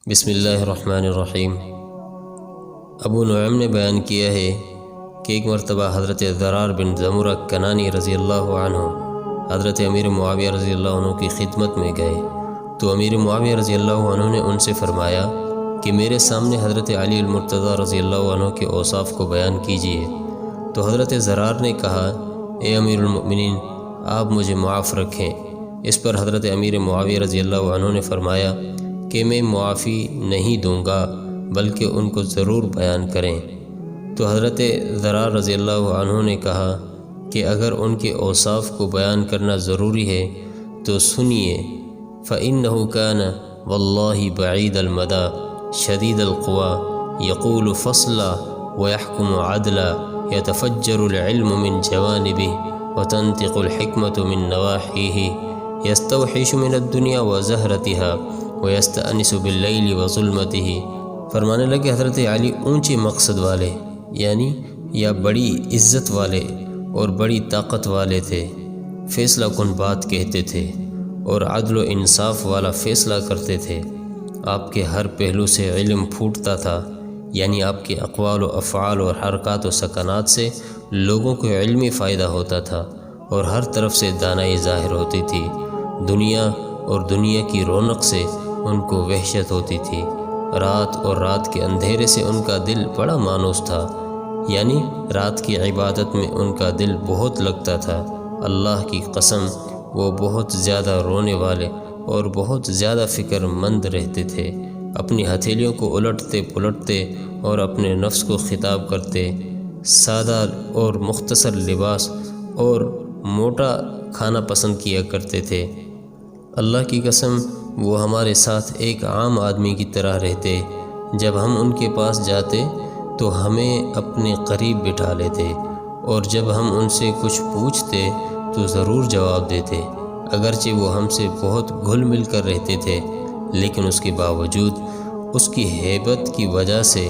بسم اللہ الرحمن الرحیم۔ ابو نعیم نے بیان کیا ہے کہ ایک مرتبہ حضرت ضرار بن زمرہ کنانی رضی اللہ عنہ حضرت امیر معاویہ رضی اللہ عنہ کی خدمت میں گئے تو امیر معاویہ رضی اللہ عنہ نے ان سے فرمایا کہ میرے سامنے حضرت علی المرتضیٰ رضی اللہ عنہ کے اوصاف کو بیان کیجیے۔ تو حضرت ضرار نے کہا، اے امیر المؤمنین، آپ مجھے معاف رکھیں۔ اس پر حضرت امیر معاویہ رضی اللہ عنہ نے فرمایا کہ میں معافی نہیں دوں گا بلکہ ان کو ضرور بیان کریں۔ تو حضرت ضرار رضی اللہ عنہ نے کہا کہ اگر ان کے اوصاف کو بیان کرنا ضروری ہے تو سنیے، فَإِنَّهُ كَانَ وَاللَّهِ بَعِيدَ الْمَدَى شَدِيدَ الْقُوَى يَقُولُ فَصْلًا وَيَحْكُمُ عَدْلًا يَتَفَجَّرُ الْعِلْمُ مِنْ جَوَانِبِهِ وَتَنْطِقُ الْحِكْمَةُ مِنْ نَوَاحِيهِ يَسْتَوْحِشُ مِنَ الدُّنْيَا وَزَهْرَتِهَا وَيَسْتَأْنِسُ بِاللَّيْلِ وَظُلْمَتِهِ۔ فرمانے لگے حضرت علی اونچے مقصد والے یعنی یا بڑی عزت والے اور بڑی طاقت والے تھے، فیصلہ کن بات کہتے تھے اور عدل و انصاف والا فیصلہ کرتے تھے۔ آپ کے ہر پہلو سے علم پھوٹتا تھا، یعنی آپ کے اقوال و افعال اور حرکات و سکنات سے لوگوں کو علمی فائدہ ہوتا تھا اور ہر طرف سے دانائی ظاہر ہوتی تھی۔ دنیا اور دنیا کی رونق سے ان کو وحشت ہوتی تھی۔ رات اور رات کے اندھیرے سے ان کا دل بڑا مانوس تھا، یعنی رات کی عبادت میں ان کا دل بہت لگتا تھا۔ اللہ کی قسم، وہ بہت زیادہ رونے والے اور بہت زیادہ فکر مند رہتے تھے۔ اپنی ہتھیلیوں کو الٹتے پلٹتے اور اپنے نفس کو خطاب کرتے، سادہ اور مختصر لباس اور موٹا کھانا پسند کیا کرتے تھے۔ اللہ کی قسم، وہ ہمارے ساتھ ایک عام آدمی کی طرح رہتے۔ جب ہم ان کے پاس جاتے تو ہمیں اپنے قریب بٹھا لیتے اور جب ہم ان سے کچھ پوچھتے تو ضرور جواب دیتے۔ اگرچہ وہ ہم سے بہت گھل مل کر رہتے تھے، لیکن اس کے باوجود اس کی ہیبت کی وجہ سے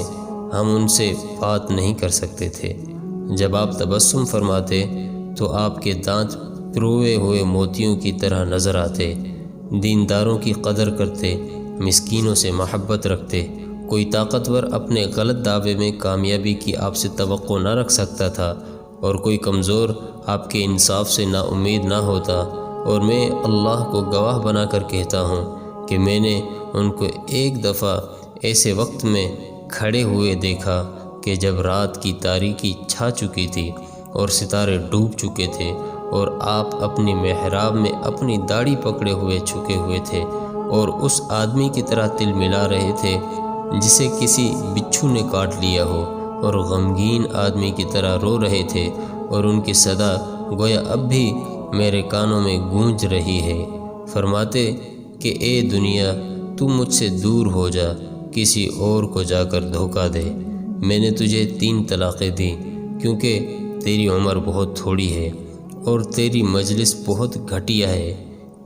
ہم ان سے بات نہیں کر سکتے تھے۔ جب آپ تبسم فرماتے تو آپ کے دانت پروئے ہوئے موتیوں کی طرح نظر آتے۔ دینداروں کی قدر کرتے، مسکینوں سے محبت رکھتے۔ کوئی طاقتور اپنے غلط دعوے میں کامیابی کی آپ سے توقع نہ رکھ سکتا تھا اور کوئی کمزور آپ کے انصاف سے نا امید نہ ہوتا۔ اور میں اللہ کو گواہ بنا کر کہتا ہوں کہ میں نے ان کو ایک دفعہ ایسے وقت میں کھڑے ہوئے دیکھا کہ جب رات کی تاریکی چھا چکی تھی اور ستارے ڈوب چکے تھے اور آپ اپنی محراب میں اپنی داڑھی پکڑے ہوئے چھکے ہوئے تھے اور اس آدمی کی طرح تل ملا رہے تھے جسے کسی بچھو نے کاٹ لیا ہو، اور غمگین آدمی کی طرح رو رہے تھے اور ان کی صدا گویا اب بھی میرے کانوں میں گونج رہی ہے۔ فرماتے کہ اے دنیا، تو مجھ سے دور ہو جا، کسی اور کو جا کر دھوکہ دے۔ میں نے تجھے 3 طلاقیں دی کیونکہ تیری عمر بہت تھوڑی ہے اور تیری مجلس بہت گھٹیا ہے۔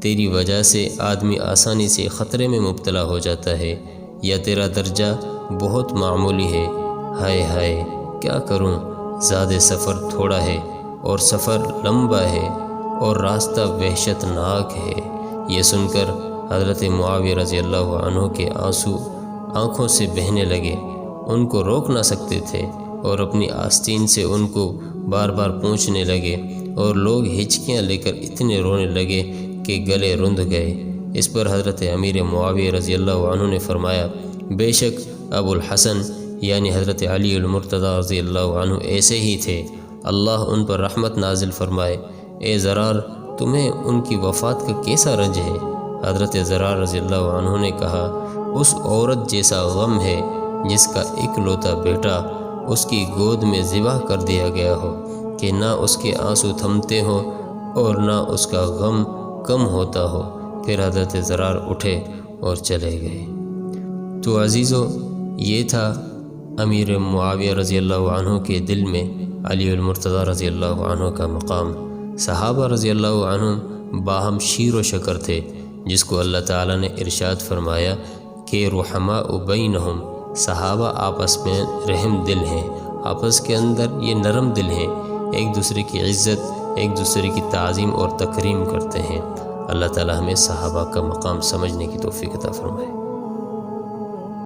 تیری وجہ سے آدمی آسانی سے خطرے میں مبتلا ہو جاتا ہے، یا تیرا درجہ بہت معمولی ہے۔ ہائے ہائے، کیا کروں، زیادہ سفر تھوڑا ہے اور سفر لمبا ہے اور راستہ وحشت ناک ہے۔ یہ سن کر حضرت معاویہ رضی اللہ عنہ کے آنسو آنکھوں سے بہنے لگے۔ ان کو روک نہ سکتے تھے اور اپنی آستین سے ان کو بار بار پوچھنے لگے، اور لوگ ہچکیاں لے کر اتنے رونے لگے کہ گلے رند گئے۔ اس پر حضرت امیر معاویہ رضی اللہ عنہ نے فرمایا، بے شک ابو الحسن یعنی حضرت علی المرتضیٰ رضی اللہ عنہ ایسے ہی تھے، اللہ ان پر رحمت نازل فرمائے۔ اے ضرار، تمہیں ان کی وفات کا کیسا رنج ہے؟ حضرت ضرار رضی اللہ عنہ نے کہا، اس عورت جیسا غم ہے جس کا اکلوتا بیٹا اس کی گود میں ذبح کر دیا گیا ہو، کہ نہ اس کے آنسو تھمتے ہوں اور نہ اس کا غم کم ہوتا ہو۔ پھر حضرت ضرار اٹھے اور چلے گئے۔ تو عزیزو، یہ تھا امیر معاویہ رضی اللہ عنہ کے دل میں علی المرتضیٰ رضی اللہ عنہ کا مقام۔ صحابہ رضی اللہ عنہ باہم شیر و شکر تھے، جس کو اللہ تعالیٰ نے ارشاد فرمایا کہ رحماء بینہم، صحابہ آپس میں رحم دل ہیں، آپس کے اندر یہ نرم دل ہیں، ایک دوسرے کی عزت، ایک دوسرے کی تعظیم اور تکریم کرتے ہیں۔ اللہ تعالیٰ ہمیں صحابہ کا مقام سمجھنے کی توفیق عطا فرمائے۔